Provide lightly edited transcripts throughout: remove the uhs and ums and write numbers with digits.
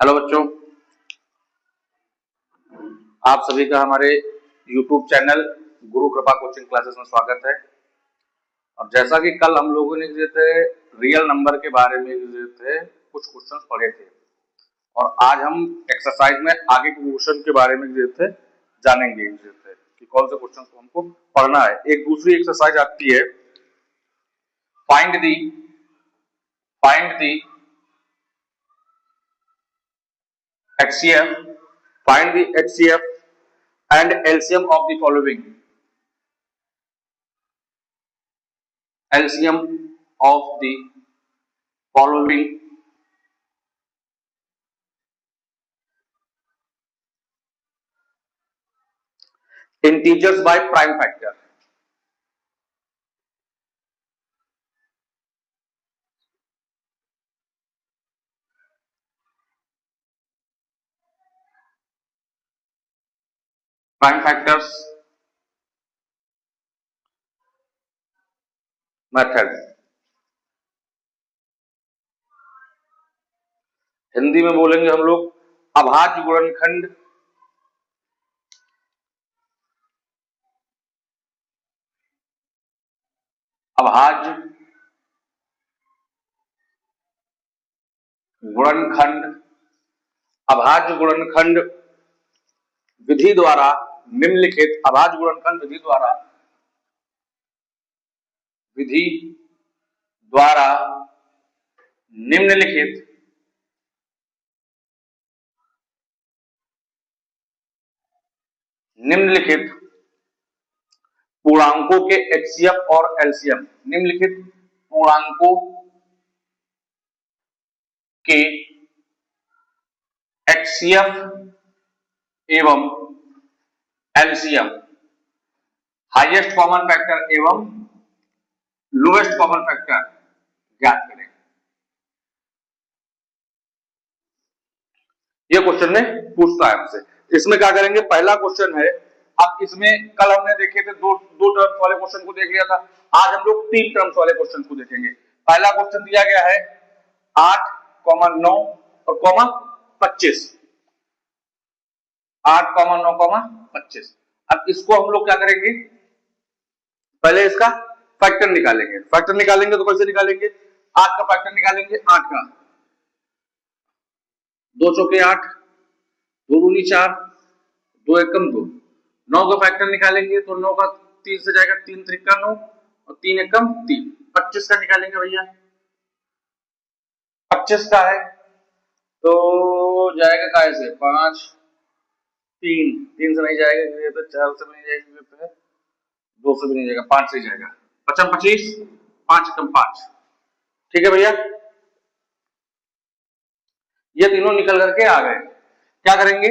Hello बच्चों, आप सभी का हमारे YouTube चैनल गुरु कृपा कोचिंग क्लासेस में स्वागत है। और जैसा कि कल हम लोगों ने रियल नंबर के बारे में कुछ क्वेश्चन पढ़े थे और आज हम एक्सरसाइज में आगे के क्वेश्चन के बारे में जानेंगे कि कौन से क्वेश्चन को हमको पढ़ना है। एक दूसरी एक्सरसाइज आती है, find the HCF, find the HCF and LCM of the following. LCM of the following integers by prime factor. Prime factors method. Hindi में बोलेंगे हम लोग अभाज्य गुणनखंड अभाज्य गुणनखंड विधि द्वारा निम्नलिखित अभाज्य गुणनखंड विधि द्वारा निम्नलिखित पूर्णांकों के HCF और LCM, निम्नलिखित पूर्णांकों के HCF एवं LCM, हाईएस्ट कॉमन फैक्टर एवं लोएस्ट कॉमन फैक्टर ज्ञात करें। यह क्वेश्चन में पूछता है हमसे। इसमें क्या करेंगे, पहला क्वेश्चन है, अब इसमें कल हमने देखे थे दो टर्म्स वाले क्वेश्चन को देख लिया था, आज हम लोग 3 टर्म्स वाले क्वेश्चन को देखेंगे। पहला क्वेश्चन दिया गया है 8, 9 और 25, 8, 9, 25। अब इसको हम लोग क्या करेंगे, पहले इसका फैक्टर निकालेंगे। तो कैसे निकालेंगे, 8 का फैक्टर निकालेंगे, 8 का 2 चौके 8, 2 दूनी 4, 2 एकम 2। 9 का फैक्टर निकालेंगे तो 9 का 3 से जाएगा, 3 त्रिका 9 और 3 एकम 3। 25 का निकालेंगे भैया, 25 का है तो जाएगा काय से 5, 3 से नहीं जाएगा, तो 4 से भी नहीं जाएगा, 2 से भी नहीं जाएगा, 5 से जाएगा, 55 25, 5 एकम 5। ठीक है भैया, ये तीनों निकल करके आ गए। क्या करेंगे,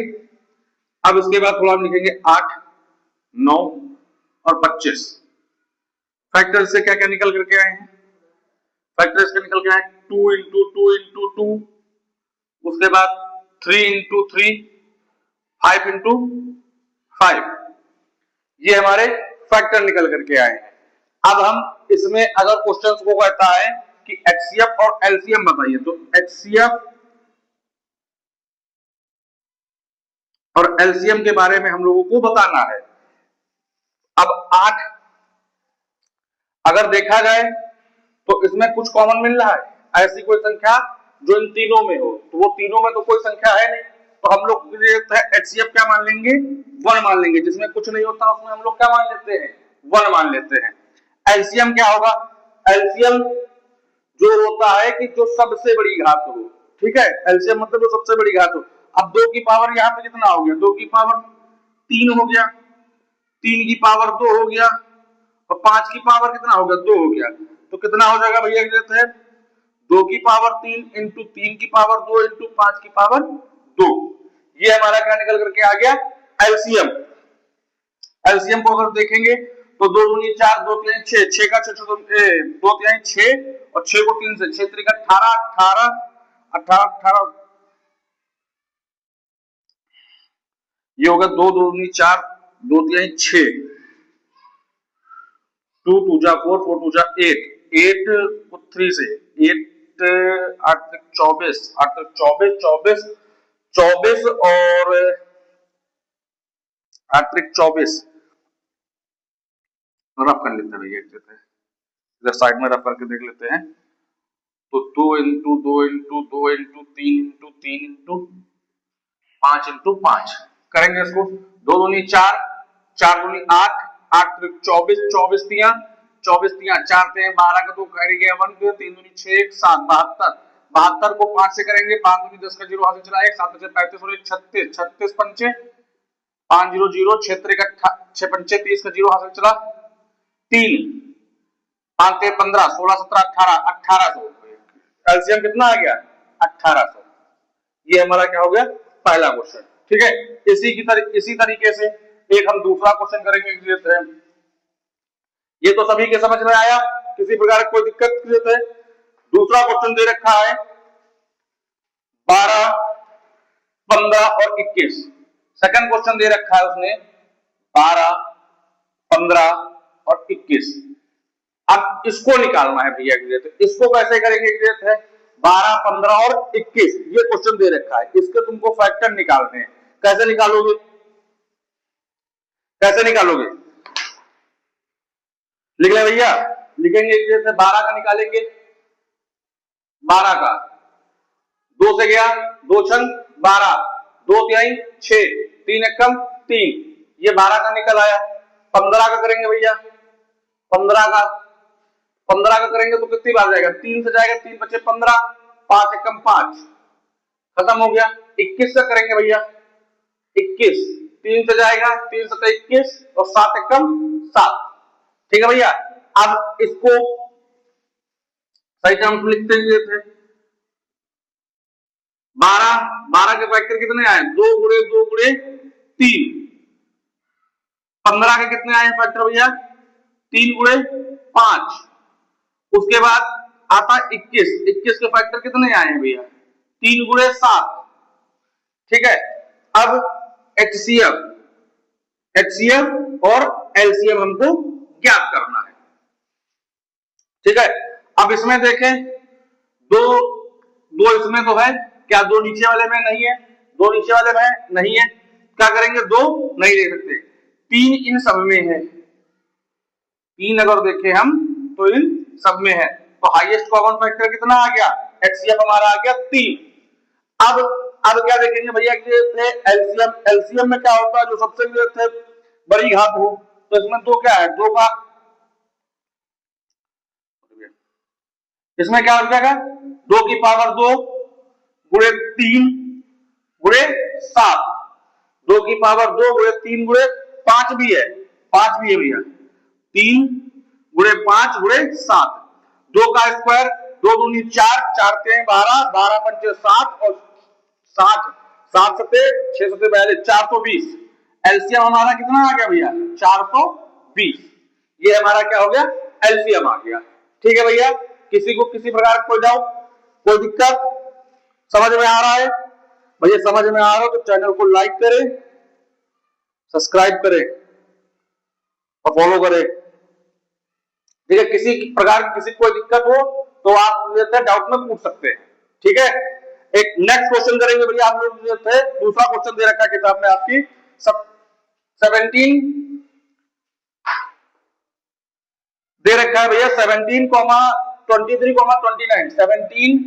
अब इसके बाद थोड़ा हम लिखेंगे 8, 9 और 25। फैक्टर से क्या क्या निकल करके आए हैं, फैक्टर से निकल के आए 2 इंटू 2 इंटू 2, उसके बाद 3 इंटू 3, 5 इंटू 5, ये हमारे फैक्टर निकल करके आए हैं। अब हम इसमें अगर क्वेश्चन को कहता है कि HCF और LCM बताइए, तो HCF और LCM के बारे में हम लोगों को बताना है। अब 8 अगर देखा जाए तो इसमें कुछ कॉमन मिल रहा है, ऐसी कोई संख्या जो इन तीनों में हो, तो वो तीनों में तो कोई संख्या है नहीं, तो हम लोग HCF क्या मान लेंगे, 1 मान लेंगे। जिसमें कुछ नहीं होता उसमें हम लोग क्या मान लेते हैं, 1 मान लेते हैं। LCM क्या होगा, LCM जो होता है कि जो सबसे बड़ी घात हो, ठीक है, LCM मतलब जो सबसे बड़ी घात हो। अब 2 की पावर यहाँ पे कितना हो गया, 2 की पावर 3 हो गया, 3 की पावर 2 हो गया, और 5 की पावर कितना हो गया, 2 हो गया। तो कितना हो जाएगा भैया, कहते हैं 2 की पावर 3 इंटू 3 की पावर 2 इंटू 5 की पावर 2। ये हमारा क्या निकल करके आ गया, LCM। LCM को अगर देखेंगे तो 2 दूनी 4, 2 3 6, 6 का 6 2 3 6 और 6 को 3 से 6 3 का 18, 18 18 18, ये होगा 2 दूनी 4, 2 3 6, 2 2 जा 4, 4 2 जा 8, 8 को 3 से 8 8 24, 8 24, 24 24 और 8×24 रफ कर लेते हैं भैया, इधर साइड में रफ करके देख लेते हैं। तो 2 × 2 × 2 × 3 × 3 × 5 करेंगे इसको। 2 दूनी 4, 4 दूनी 8, 8×24 24 दिया, 24 दिया 4 × 12 का 2 कैरी गया 1 2 3 दूनी 6 1 7 72, 72 को 5 से करेंगे, 5 दूनी 10 का 0 हाथ से चला 1 7 5 35 और 36, 36 पंचे 5 0 0 6 3 6 पंचे 30 का 0 हाथ से चला 3 5 3 15 16 17 18 1800। एलसीएम कितना आ गया 1800। ये हमारा क्या हो गया पहला क्वेश्चन। ठीक है, इसी तरीके से एक हम दूसरा क्वेश्चन करेंगे। ये तो सभी के समझ में आया, किसी प्रकार कोई दिक्कत है। दूसरा क्वेश्चन दे रखा है 12 15 और 21। सेकंड क्वेश्चन दे रखा है उसने 12 15 और 21। अब इसको निकालना है भैया, इसको कैसे करेंगे? 12 15 और 21 ये क्वेश्चन दे रखा है, इसके तुमको फैक्टर निकालने हैं। कैसे निकालोगे? कैसे निकालोगे? लिख ले भैया, लिखेंगे जैसे 12 का निकालेंगे, 12 का 2 से गया 2 छंग 12, 2 तिहाई 6, 3 एकम 3, ये 12 का निकल आया। 15 का करेंगे भैया, 15 का करेंगे तो कितनी बार जाएगा? 3 से जाएगा, 3 बचे 15, 5 एकम 5 खत्म हो गया। 21 का करेंगे भैया, 21 3 से जाएगा, 3 7 21 और 7 एकम 7। ठीक है भैया, अब इसको सही टर्म लिखते हैं। 12 के फैक्टर कितने आए? 2 × 2 × 3। 15 के कितने आए फैक्टर भैया? 3 × 5। उसके बाद आता 21, 21 के फैक्टर कितने आए हैं भैया? 3 × 7। ठीक है, अब HCF और LCM हमको ज्ञात करना है। ठीक है, अब इसमें देखें दो इसमें तो है क्या? 2 नीचे वाले में नहीं है, 2 नीचे वाले में नहीं है, क्या करेंगे? 2 नहीं ले सकते, 3 इन सब में है। 3 अगर देखें हम तो इन सब में है, तो हाईएस्ट कॉमन फैक्टर कितना आ गया? HCF हमारा आ गया 3। अब क्या देखेंगे भैया कि एलसीएम में क्या होता है? जो सबसे बड़ी घात हो, तो इसमें 2 क्या है? 2 का इसमें क्या हो जाएगा? 2 की पावर 2 × 3 × 7, 2 की पावर 2 × 3 × 5 भी है, 5 भी है भैया, 3 × 5 × 7, 2 का स्क्वायर 2 दूनी 4, 4 3 12, 12 पंचे 7 और 7 7 सते 6 सते 42, 420। एलसीएम हमारा कितना आ गया भैया? 420। ये हमारा क्या हो गया? एलसीएम आ गया। ठीक है भैया, किसी को किसी प्रकार कोई डाउट, कोई दिक्कत? समझ में आ रहा है भैया? समझ में आ रहा हो तो चैनल को लाइक करें, सब्सक्राइब करें और फॉलो करें। ठीक है, किसी प्रकार की किसी कोई दिक्कत हो तो आप डाउट में पूछ सकते हैं। ठीक है, एक नेक्स्ट क्वेश्चन करेंगे भैया। आप लोग दूसरा क्वेश्चन दे रखा है किताब में आपकी 17 दे रखा है भैया, 17, 23, 29, 17, 23,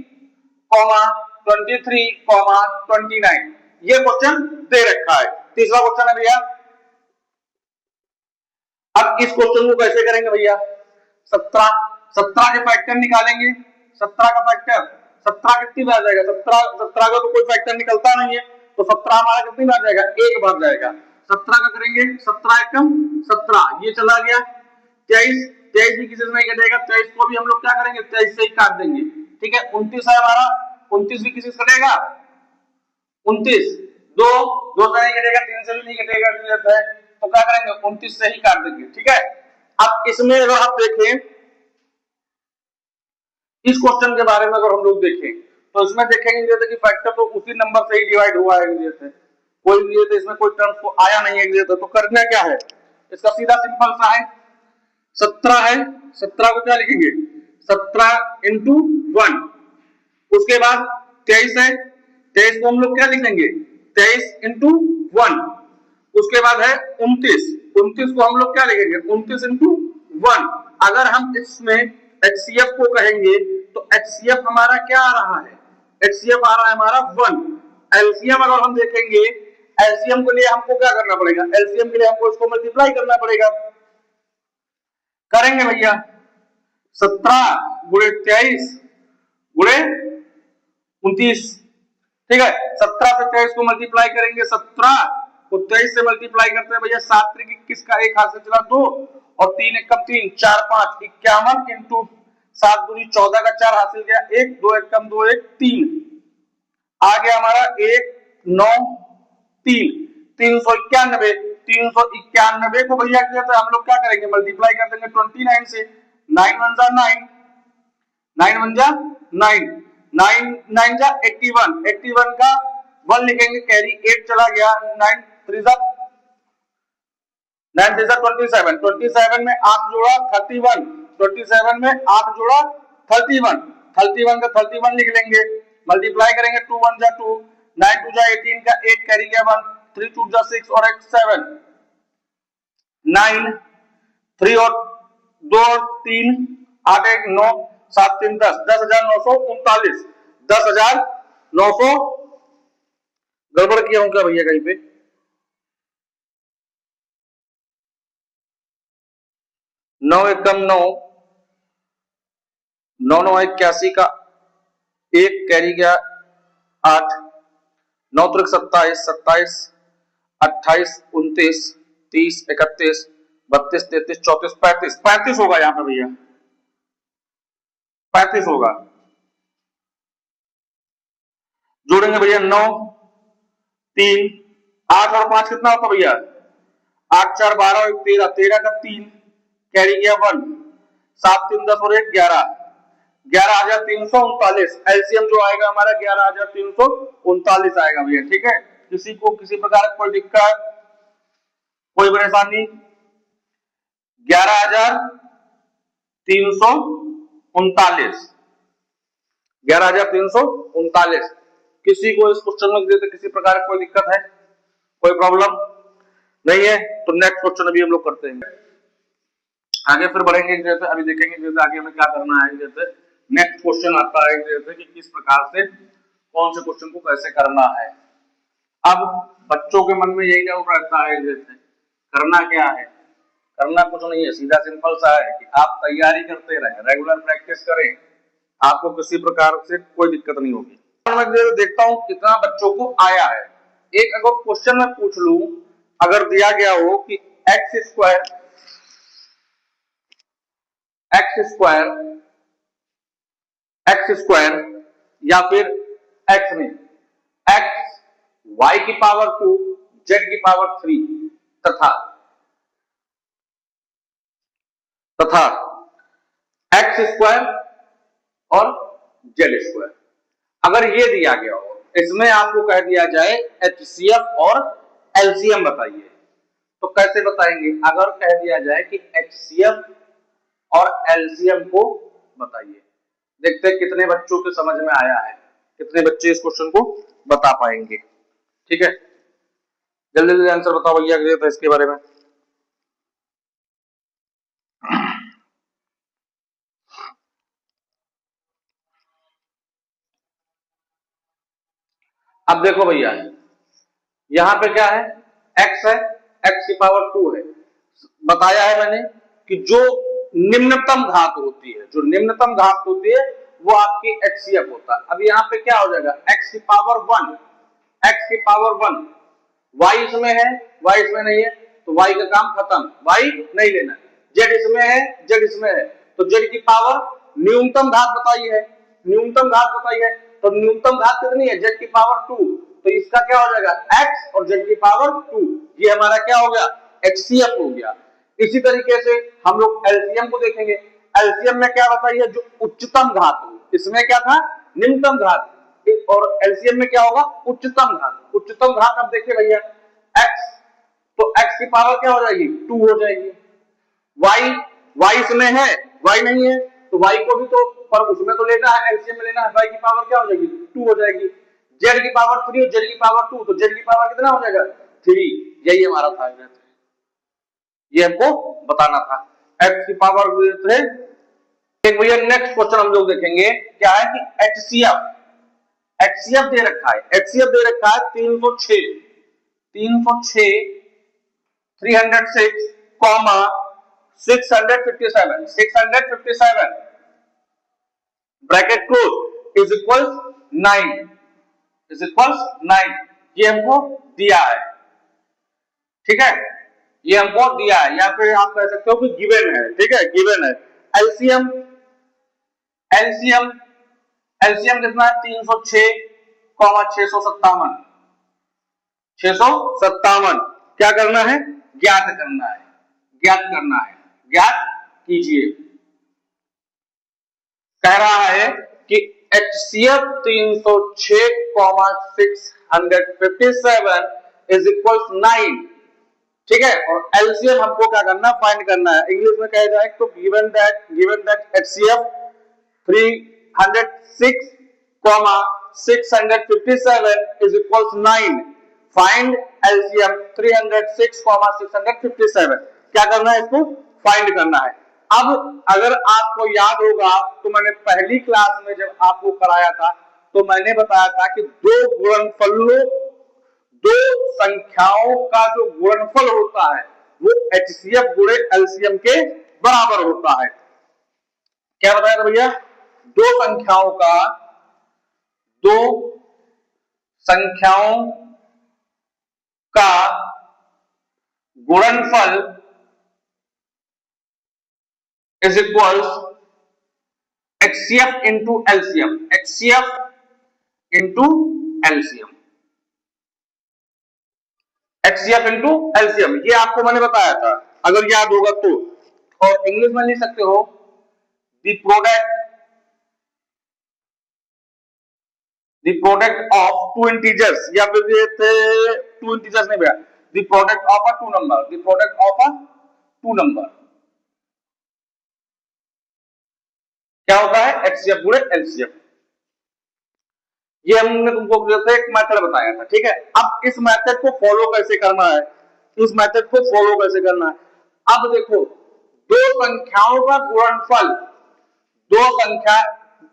29 ये क्वेश्चन दे रखा है। तीसरा क्वेश्चन है भैया। अब इस क्वेश्चन को कैसे करेंगे भैया? 17 के फैक्टर निकालेंगे। 17 का फैक्टर 17 कितनी बार जाएगा? 17 का तो कोई फैक्टर निकलता नहीं है, तो 17 हमारा कितनी बार जाएगा? एक बार जाएगा। 17 का करेंगे, 17 एकम 17 ये चला गया। 23 भी किसी से नहीं कटेगा, 23 को भी हम लोग क्या करेंगे? 23 से ही काट देंगे। ठीक है, 29 है हमारा, 29 भी किसी से कटेगा? 29 2 से नहीं कटेगा, 3 से भी नहीं कटेगा, तो क्या करेंगे? 29 से ही काट देंगे। ठीक है, अब इसमें अगर आप देखें, इस क्वेश्चन के बारे में अगर हम लोग देखें तो इसमें देखेंगे जैसे कि फैक्टर तो उसी नंबर से ही डिवाइड हुआ है, जैसे कोई इसमें कोई टर्म को आया नहीं है, तो करना क्या है? इसका सीधा सिंपल सा है, 17 है, 17 को क्या लिखेंगे? 17 × 1। उसके बाद 23 है, 23 को हम लोग क्या लिखेंगे 23 इंटू 1। उसके बाद है 29, 29 को हम लोग क्या लिखेंगे 29 इंटू 1। अगर हम इसमें HCF को कहेंगे तो HCF हमारा क्या आ रहा है, HCF आ रहा है हमारा 1। एलसीएम अगर हम देखेंगे, एलसीएम के लिए हमको क्या करना पड़ेगा, एलसीएम के लिए हमको इसको मल्टीप्लाई करना पड़ेगा। करेंगे भैया 17 गुणे 23 गुणे 29, ठीक है। 17 से 23 को मल्टीप्लाई करेंगे, 17 को 23 से मल्टीप्लाई करते हैं भैया, 7 त्रिक 21 का एक हाथ से चला 2 और 3 एकम 3, 4 5 51 इंटू 7 दूनी 14 का 4 हासिल गया 1, 2 एकम 2 1 3, आ गया हमारा 1 9 3, 391। 391 को भैया हम लोग क्या करेंगे मल्टीप्लाई कर देंगे 29 से, 9 1 जा 9, 9 1 जा 9, 9 9 जा 81, 81 का 1 लिखेंगे कैरी 8 चला गया, 9 3 जा 9 3 जा 27, 27 में 8 जोड़ा 31, 27 में 8 जोड़ा 31, 31 का 31 लिख लेंगे, मल्टीप्लाई करेंगे 2 1 जा 2, 9 2 जा 18 का 8 कैरी गया 1, 3 2 जा 6 और 8 7, 9 3 और 2 और 3 8 1 9 7 3 10, 10,939, 10,900 गड़बड़ किया हूं क्या भैया कहीं पे, 9 एकम 9, 9 9 81 का 1 कैरी गया 8, 9 त्रिक 27, 27 28 29 30 31 32 33 34 35, 35 होगा यहाँ पे भैया, 35 होगा। जोड़ेंगे भैया 9 3 8 और 5 कितना होता भैया, 8 4 12 और 13, 13 का 3 कैरी गया 1, 7 3 10 और 1 11, 11,339। एलसीएम जो आएगा हमारा 11,339 आएगा भैया, ठीक है। किसी को किसी प्रकार की कोई दिक्कत कोई परेशानी, 11,339, 11,339। किसी को इस क्वेश्चन में किसी प्रकार की कोई दिक्कत है, कोई प्रॉब्लम नहीं है, तो नेक्स्ट क्वेश्चन अभी हम लोग करते हैं, आगे फिर बढ़ेंगे। जैसे अभी देखेंगे जैसे आगे हमें क्या करना है, जैसे नेक्स्ट क्वेश्चन आता है जैसे कि किस प्रकार से कौन से क्वेश्चन को कैसे करना है। अब बच्चों के मन में यही डाउट रहता है जैसे करना क्या है, करना कुछ नहीं है, सीधा सिंपल सा है कि आप तैयारी करते रहें, रेगुलर प्रैक्टिस करें, आपको किसी प्रकार से कोई दिक्कत नहीं होगी। मैं देखता हूं कितना बच्चों को आया है। एक अगर क्वेश्चन में पूछ लूं, अगर दिया गया हो कि एक्स स्क्वायर या फिर एक्स में एक्स वाई की पावर 2 जेड की पावर 3 तथा एक्स स्क्वायर और जेड स्क्वायर, अगर ये दिया गया हो, इसमें आपको कह दिया जाए एचसीएफ और एलसीएम बताइए, तो कैसे बताएंगे। अगर कह दिया जाए कि एचसीएफ और एलसीएम को बताइए, देखते हैं कितने बच्चों के समझ में आया है, कितने बच्चे इस क्वेश्चन को बता पाएंगे। ठीक है, जल्दी जल्दी आंसर बताओ भैया तो इसके बारे में। अब देखो भैया यहां पे क्या है, x है, x की पावर 2 है। बताया है मैंने कि जो निम्नतम घात होती है, जो निम्नतम घात होती है वो आपकी एचसीएफ होता है। अब यहाँ पे क्या हो जाएगा, x की पावर 1, x की पावर 1, y इसमें है, y इसमें नहीं है, तो y का काम खत्म, y नहीं लेना। z इसमें है, z इसमें है, तो z की पावर न्यूनतम घात बताई है, न्यूनतम घात बताई है, तो न्यूनतम घात कितनी है, z की पावर 2, तो इसका क्या हो जाएगा x और z की पावर 2, ये हमारा क्या हो गया, HCF हो गया। इसी तरीके से हम लोग एलसीएम को देखेंगे, एलसीएम में क्या बताइए, जो उच्चतम घात हो, इसमें क्या था निम्नतम घात, और एलसीएम में क्या होगा उच्चतम घात। उच्चतम घात अब देखिए भैया x, तो x की पावर क्या हो जाएगी 2 हो जाएगी, y इसमें है, y नहीं है, तो y को भी तो पर उसमें तो लेना है, एलसीएम में लेना है, y की पावर क्या हो जाएगी 2 हो जाएगी। जेड की पावर 3 और जेड की पावर 2, तो जेड की पावर कितना हो जाएगा 3। यही हमारा था, ये हमको बताना था। एक्स की पावर 3। एक भैया नेक्स्ट क्वेश्चन हम लोग देखेंगे क्या है कि एचसीएफ दे रखा है, एचसीएफ दे रखा है 306 comma 657 bracket close is equal 9 ये हमको दिया है, ठीक है, ये हमको दिया है, या फिर आप कह सकते हो कि गिवन है, ठीक है, गिवन है। एलसीएम एलसीएम एलसीएम कितना है 306 कॉमा 657 क्या करना है, ज्ञात करना है, ज्ञात कीजिए। कह रहा है कि एचसीएफ 306,657 इज इक्वल 9, ठीक है, और एलसीएम हमको क्या करना, फाइंड करना है। इंग्लिश में कह जाए तो given that HCF 306,657 is equal 9, find LCM 306,657। क्या करना है, इसको फाइंड करना है। अब अगर आपको याद होगा तो मैंने पहली क्लास में जब आपको कराया था तो मैंने बताया था कि दो संख्याओं का जो गुणनफल होता है वो एचसीएफ गुणे एलसीएम के बराबर होता है। क्या बताया था भैया, दो संख्याओं का गुणनफल is equals HCF into LCM, HCF into LCM, ये आपको मैंने बताया था अगर याद होगा तो। और इंग्लिश में लिख सकते हो the product of two integers, या फिर ये थे टू इंटीजर्स नहीं भैया, the product of a two number, क्या होता है, एचसीएफ गुणे एलसीएम। ये हमने तुमको एक मेथड बताया था, ठीक है। अब इस मेथड को फॉलो कैसे करना है, अब देखो दो संख्याओं का गुणनफल,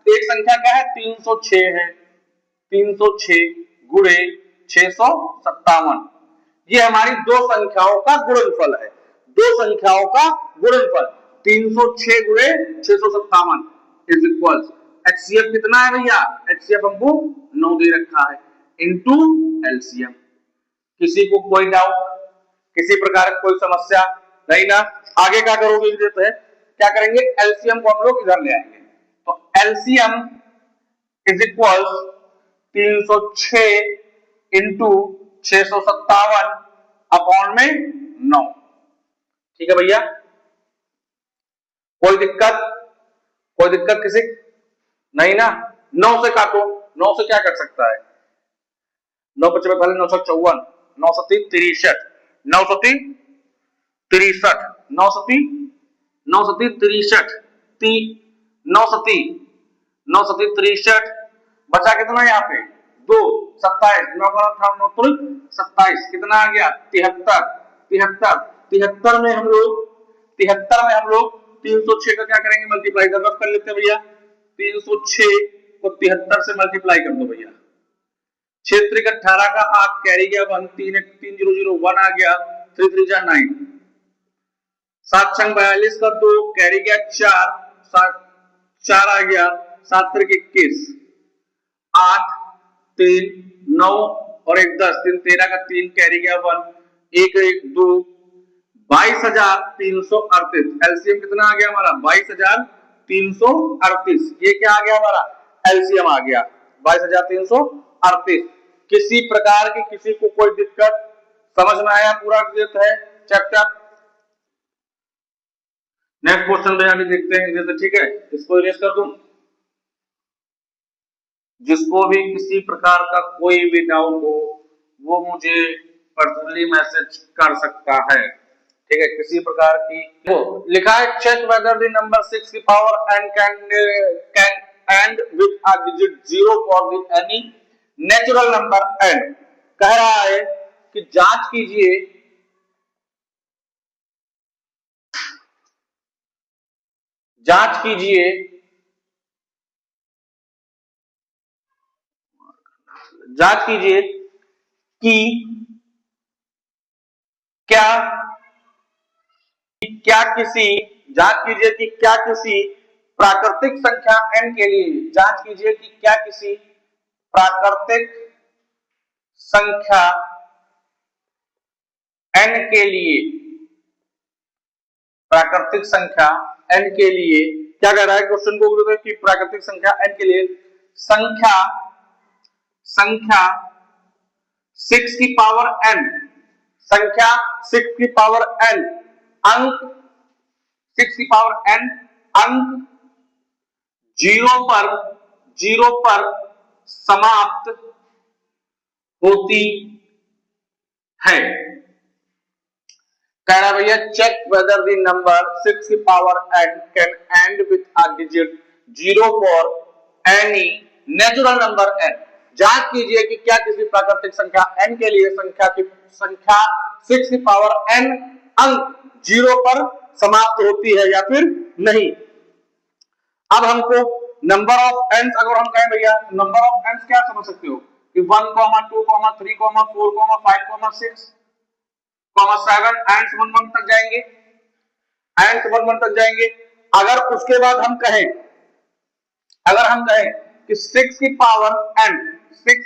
एक संख्या क्या है 306 है, 306 गुणे 657, ये हमारी दो संख्याओं का गुणनफल है, 306 गुणे 657 इज इक्वल एचसीएफ कितना है भैया, एचसीएफ हमको 9 दे रखा है इनटू एलसीएम। किसी को कोई डाउट, किसी प्रकार की कोई समस्या नहीं ना, आगे क्या करोगे, क्या करेंगे, एलसीएम को हम लोग इधर ले आएंगे, तो LCM is equal 306 into 657 upon में 9, ठीक है भैया। कोई दिक्कत किसी नहीं ना, 9 से काटो, 9 से क्या कर सकता है, 9 55 पहले 954, 937 63, 937 63, बचा कितना यहाँ पे 2, 27, 27 कितना आ गया 73 में हम लोग 306 का क्या करेंगे, मल्टीप्लाई कर लेते हैं भैया, 306 को 73 से मल्टीप्लाई कर दो भैया, 6 18 का 8 कैरी गया 1, 3 0 1 आ गया, 3 3 जा 9, 7 42 का 2 कैरी गया 4 आ गया, 7 21, 8 3 9 और 1 10, 3 13 का 3 कैरी गया 1, 1 1 2, 22,338, एलसीएम कितना आ गया हमारा 22,338, ये क्या आ गया हमारा एलसीएम आ गया 22,338। किसी प्रकार की किसी को कोई दिक्कत, समझ में आया पूरा क्लियर है चैप्टर। नेक्स्ट क्वेश्चन में अभी देखते हैं, जैसे ठीक है इसको इरेज कर दूं, जिसको भी किसी प्रकार का कोई भी डाउट हो वो मुझे पर्सनली मैसेज कर सकता है, ठीक है, किसी प्रकार की। वो लिखा है चेक वेदर द नंबर 6 की power and can and with a digit 0 for the any natural number n। कह रहा है कि जांच कीजिए जांच कीजिए जांच कीजिए कि क्या जांच कीजिए कि क्या किसी प्राकृतिक संख्या n के लिए जांच कीजिए कि क्या किसी प्राकृतिक संख्या n के लिए प्राकृतिक संख्या n के लिए क्या कह रहा है क्वेश्चन को कि प्राकृतिक संख्या n के लिए संख्या 6 की पावर n संख्या 6 की पावर n अंक 6 की पावर n अंक जीरो पर समाप्त होती है। कह रहा भैया चेक वेदर द नंबर 6 की power n can and with a digit 0 for any natural number n। जांच कीजिए कि क्या किसी प्राकृतिक संख्या n के लिए संख्या 6 की पावर n अंक 0 पर समाप्त होती है या फिर नहीं। अब हमको नंबर ऑफ एंड्स अगर हम कहें भैया नंबर ऑफ एंड्स क्या समझ सकते हो कि 1, 2, 3, 4, 5, 6, 7 एंड्स 1 तक जाएंगे एंड्स 1 तक जाएंगे। अगर उसके बाद हम कहें कि 6 की पावर n 6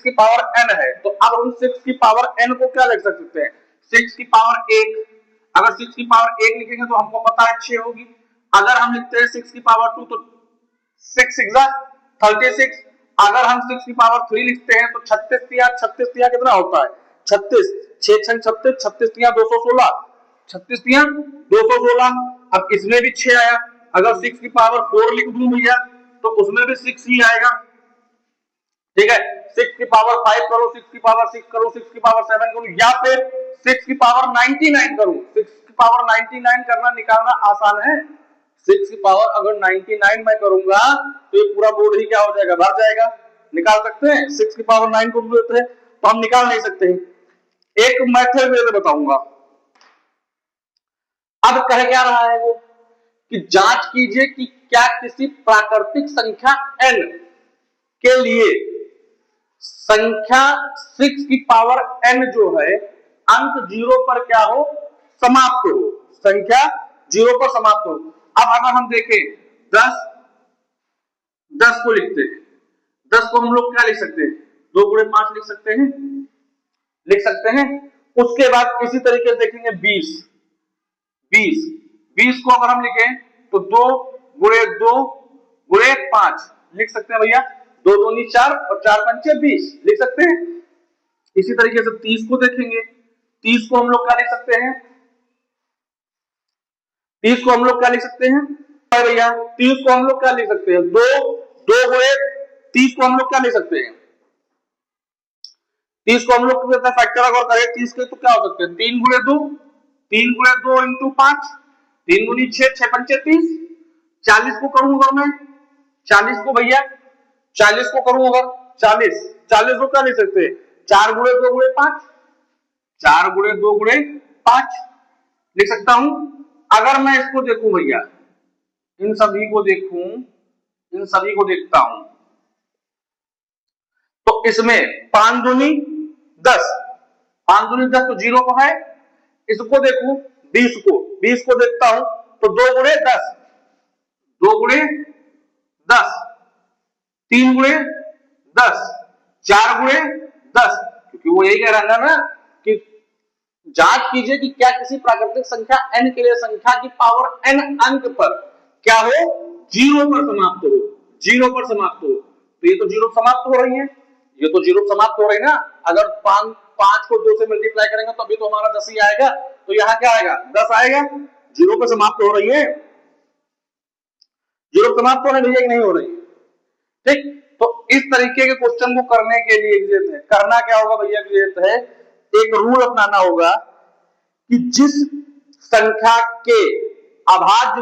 की पावर n है तो अब हम 6 की पावर n को क्या लिख सकते हैं 6 की पावर 1। अगर 6 की पावर 1 लिखेंगे तो हमको पता है 6 होगी। अगर हम लिखते हैं 6 की पावर 2 तो 6 6 36। अगर हम 6 की पावर 3 लिखते हैं तो 36 तिया कितना होता है 36 6 6 36 36 तिया 216 36 तिया 216। अब इसमें भी 6 आया। अगर 6 की पावर 4 लिख दूं भैया तो उसमें भी 6 ही आएगा। ठीक है 6 की पावर 5 करो 6 की पावर 6 करो 6 की पावर 7 करो या फिर 6 की पावर 99 करो। 6 की पावर 99 करना निकालना आसान है। 6 की पावर अगर 99 मैं करूंगा तो ये पूरा बोर्ड ही क्या हो जाएगा भर जाएगा। निकाल सकते हैं 6 की पावर 9 को लेते हैं तो हम निकाल नहीं सकते। एक मेथड में बताऊंगा। अब कह क्या रहा है वो कि जांच कीजिए कि क्या किसी प्राकृतिक संख्या n के लिए संख्या 6 की पावर n जो है अंक 0 पर क्या हो समाप्त हो संख्या 0 पर समाप्त हो। अब अगर हम देखें 10 को लिखते हैं 10 को हम लोग क्या लिख सकते हैं 2 गुणे 5 लिख सकते हैं। उसके बाद इसी तरीके से देखेंगे 20 को अगर हम लिखें तो 2 गुणे 2 गुणे 5 लिख सकते हैं भैया 2 दूनी 4 और 4 पंचे 20 लिख सकते हैं। इसी तरीके से 30 को देखेंगे 30 को हम लोग क्या लिख सकते हैं 30 को हम लोग क्या लिख सकते हैं भैया 30 को हम लोग क्या लिख सकते हैं 2 गुणे 30 को हम लोग क्या लिख सकते हैं 30 को हम लोग फैक्टर अगर करें 30 के तो क्या हो सकते हैं 3 गुणे 2 इंटू 5 3 गुनी 6 6 पंचे 30। 40 को करूं अगर मैं 40 को भैया 40 को करूं अगर 40 को क्या लिख सकते हैं 4 गुणे 2 गुणे 5 4 गुणे 2 गुणे 5 लिख सकता हूं। अगर मैं इसको देखूं भैया इन सभी को देखता हूं तो इसमें 5 दूनी 10 तो 0 को है। इसको देखूं 20 को देखता हूं तो 2 गुणे 10 3 गुणे 10 4 गुणे 10 क्योंकि वो यही कह रहा है ना कि जांच कीजिए कि क्या किसी प्राकृतिक संख्या n के लिए संख्या की पावर n अंक पर क्या हो 0 पर समाप्त हो। तो ये तो 0 समाप्त हो रही है ना। अगर 5 को 2 से मल्टीप्लाई करेंगे तो अभी तो हमारा 10 ही आएगा तो यहाँ क्या आएगा 10 आएगा 0 पर समाप्त हो रही है 0 समाप्त होने भैया नहीं हो रही। ठीक तो इस तरीके के क्वेश्चन को करने के लिए करना क्या होगा भैया एक रूल अपनाना होगा कि जिस संख्या के अभाज्य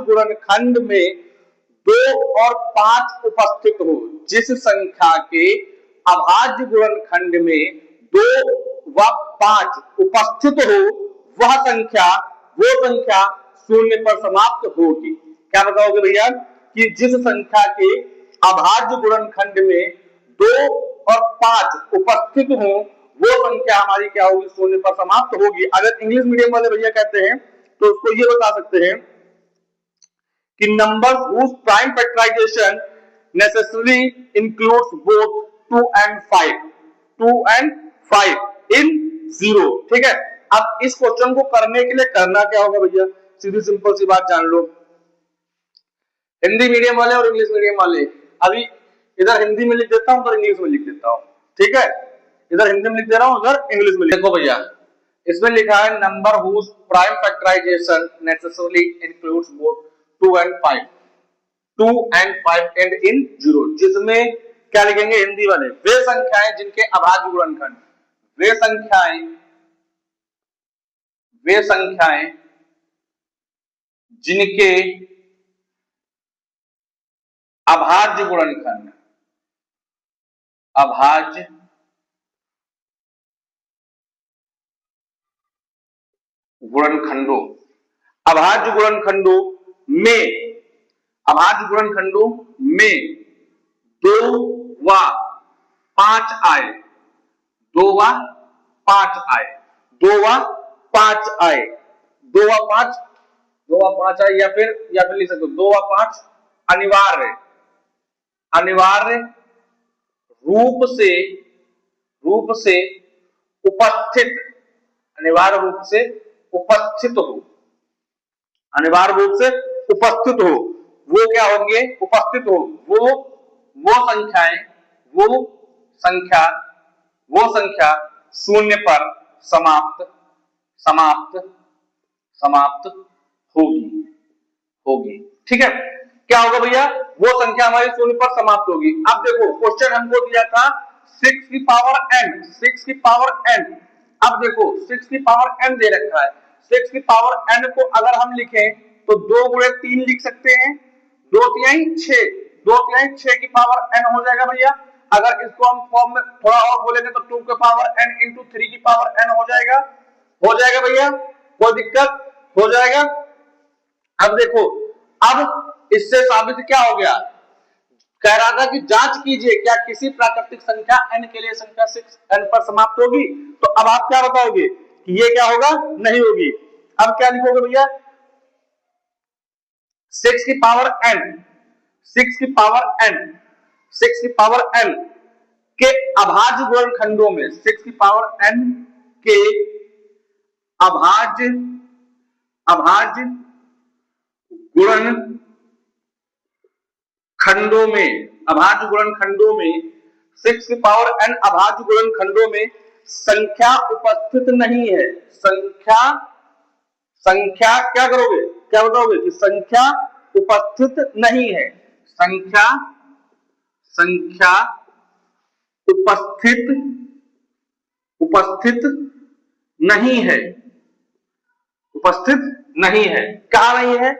गुणनखंड में 2 और 5 उपस्थित हो, जिस संख्या के अभाज्य गुणनखंड में 2 व 5 उपस्थित हो वह संख्या शून्य पर समाप्त होगी। क्या बताओगे भैया कि जिस संख्या के अभाज्य गुणनखंड में 2 और 5 उपस्थित हो वो संख्या हमारी क्या होगी, शून्य पर समाप्त होगी। अगर इंग्लिश मीडियम वाले भैया कहते हैं तो उसको ये बता सकते हैं कि number whose prime factorization necessarily includes both 2 and 5 in 0। ठीक है, अब इस क्वेश्चन को करने के लिए करना क्या होगा भैया, सीधी सिंपल सी बात जान लो। हिंदी मीडियम वाले और इंग्लिश मीडियम वाले, अभी इधर हिंदी में लिख देता हूं उधर इंग्लिश में लिख देता हूं। ठीक है, इधर हिंदी में लिख दे रहा हूं उधर इंग्लिश में। देखो भैया इसमें लिखा है number whose prime factorization necessarily includes both 2 and 5 and in 0, जिसमें क्या लिखेंगे हिंदी वाले, वे संख्याएं जिनके अभाज्य गुणनखंड, वे संख्याएं जिनके अभाज्य गुणनखंड, अभाज्य गुणनखंडों में 2 व 5 आए, 2 व 5 आए, 2 व 5 आए, 2 व 5 आए, या फिर लिख सकते हो 2 व 5 अनिवार्य रूप से उपस्थित, अनिवार्य रूप से उपस्थित हो, वो क्या होंगे, उपस्थित हो वो संख्या शून्य पर समाप्त होगी। ठीक है, क्या होगा भैया, वो संख्या हमारी शून्य पर समाप्त होगी। अब देखो क्वेश्चन हमको दिया था 6 की पावर n, अब देखो 6 की पावर n दे रखा है, 6 की पावर n को अगर हम लिखें तो 2 गुणे 3 लिख सकते हैं, 2 तिहाई 6 की पावर n हो जाएगा भैया। अगर इसको हम फॉर्म में थोड़ा और बोलेंगे तो 2 की पावर n इंटू 3 की पावर n हो जाएगा भैया, कोई दिक्कत हो जाएगा। अब देखो, अब इससे साबित क्या हो गया, कह रहा था कि जांच कीजिए क्या किसी प्राकृतिक संख्या n के लिए संख्या 6 n पर समाप्त होगी। तो अब आप क्या बताओगे कि ये क्या होगा, नहीं होगी। अब क्या लिखोगे भैया, 6 की पावर n के अभाज्य गुणनखंडों में, 6 की पावर n के अभाज्य गुणनखंडों में 6 की पावर n अभाज्य गुणनखंडों में संख्या उपस्थित नहीं है, संख्या क्या करोगे, क्या बताओगे कि संख्या उपस्थित नहीं है, संख्या उपस्थित नहीं है, कहा नहीं है,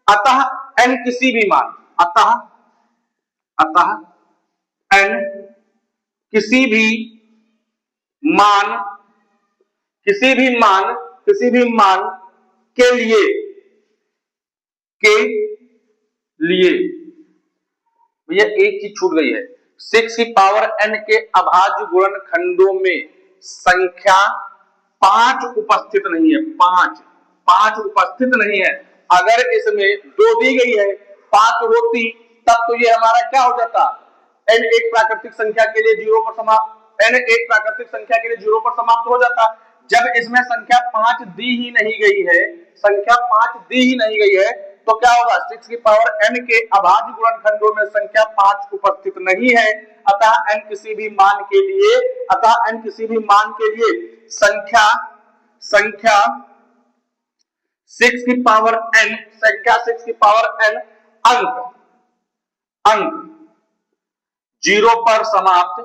अतः n किसी भी मान, अतः n किसी भी मान के लिए भैया एक चीज छूट गई है, 6 की पावर n के अभाज्य गुणनखंडों में संख्या 5 उपस्थित नहीं है, 5 उपस्थित नहीं है। अगर इसमें 2 दी गई है, 5 होती तब तो ये हमारा क्या हो जाता, n एक प्राकृतिक संख्या के लिए 0 पर समाप्त हो जाता। जब इसमें संख्या 5 दी ही नहीं गई है, तो क्या होगा, 6 की पावर n के अभाज्य गुणनखंडों में संख्या 5 उपस्थित नहीं है, अतः n किसी भी मान के लिए संख्या 6 की पावर n अंक 0 पर समाप्त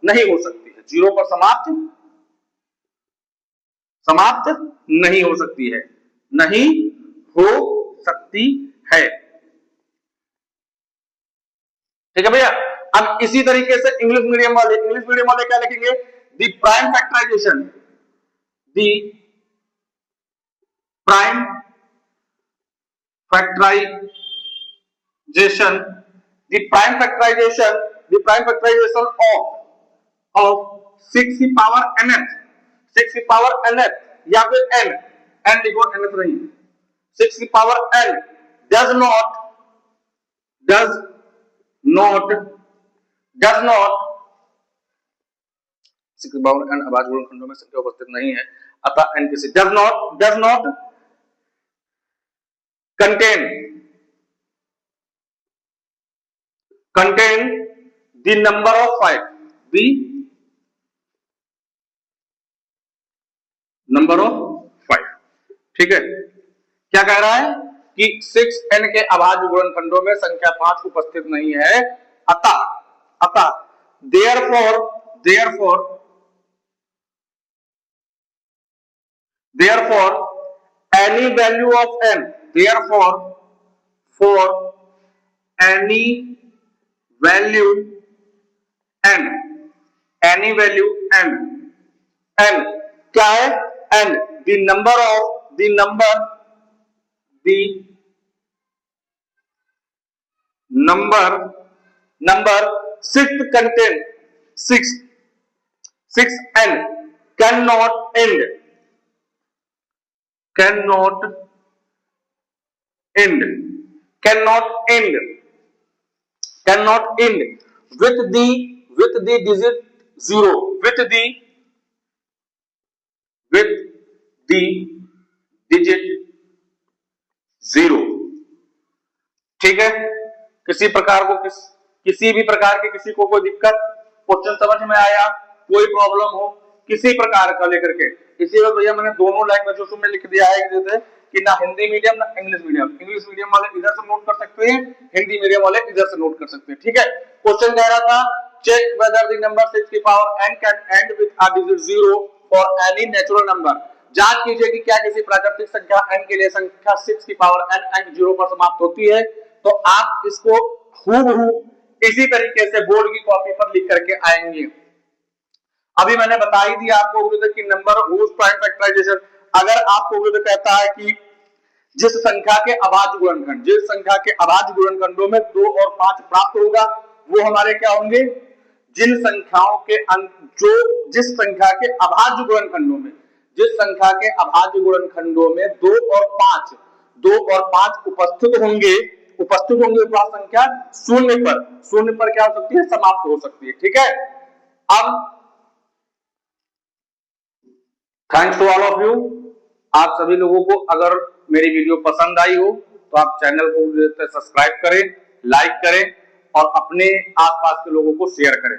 नहीं हो सकती है, 0 पर समाप्त नहीं हो सकती है, ठीक है भैया। अब इसी तरीके से इंग्लिश मीडियम वाले क्या लिखेंगे, the prime factorisation, the prime factorisation, the prime factorisation, the prime factorisation of 6 की पावर nth, 6 की पावर nth या फिर n लिखो, nth नहीं, 6 की पावर n does not 6 की पावर n अभाज्य गुणनखंडों में संख्या उपस्थित नहीं है, अतः n किसी does not contain the number of 5, the number of 5, ठीक है। क्या कह रहा है कि 6n के अभाज्य गुणनखंडों में संख्या 5 उपस्थित नहीं है, अतः therefore any value of n, for any value n क्या है, n the number sixth content 6n cannot end with the digit 0, with the digit 0, ठीक है। किसी प्रकार को किसी भी प्रकार की किसी को कोई दिक्कत, क्वेश्चन समझ में आया, कोई प्रॉब्लम हो किसी प्रकार का लेकर के, इसीलिए भैया मैंने दोनों लैंग्वेजों में लिख दिया है जैसे कि ना हिंदी मीडियम ना इंग्लिश मीडियम वाले इधर से नोट कर सकते हैं, हिंदी मीडियम वाले इधर से नोट कर सकते हैं, ठीक है। क्वेश्चन कह रहा था चेक वेदर द नंबर 6 की power n can and with a digit 0 for any natural number, जांच कीजिए कि क्या किसी प्राकृतिक संख्या n के लिए संख्या 6 की पावर n अंक 0 पर समाप्त होती है। तो आप इसको हूबहू इसी तरीके से बोर्ड की कॉपी पर लिख करके आएंगे। अभी मैंने बता ही दिया आपको कि नंबर हुज प्राइम फैक्टराइजेशन, अगर आपको कहता है कि जिस संख्या के अभाज्य गुणनखंडों में 2 और 5 प्राप्त होगा, वो हमारे क्या होंगे, जिस संख्या के अभाज्य गुणनखंडों में 2 और 5 उपस्थित होंगे वह संख्या शून्य पर क्या हो सकती है, समाप्त हो सकती है, ठीक है। अब thanks to all of you, आप सभी लोगों को अगर मेरी वीडियो पसंद आई हो तो आप चैनल को सब्सक्राइब करें, लाइक करें और अपने आसपास के लोगों को शेयर करें।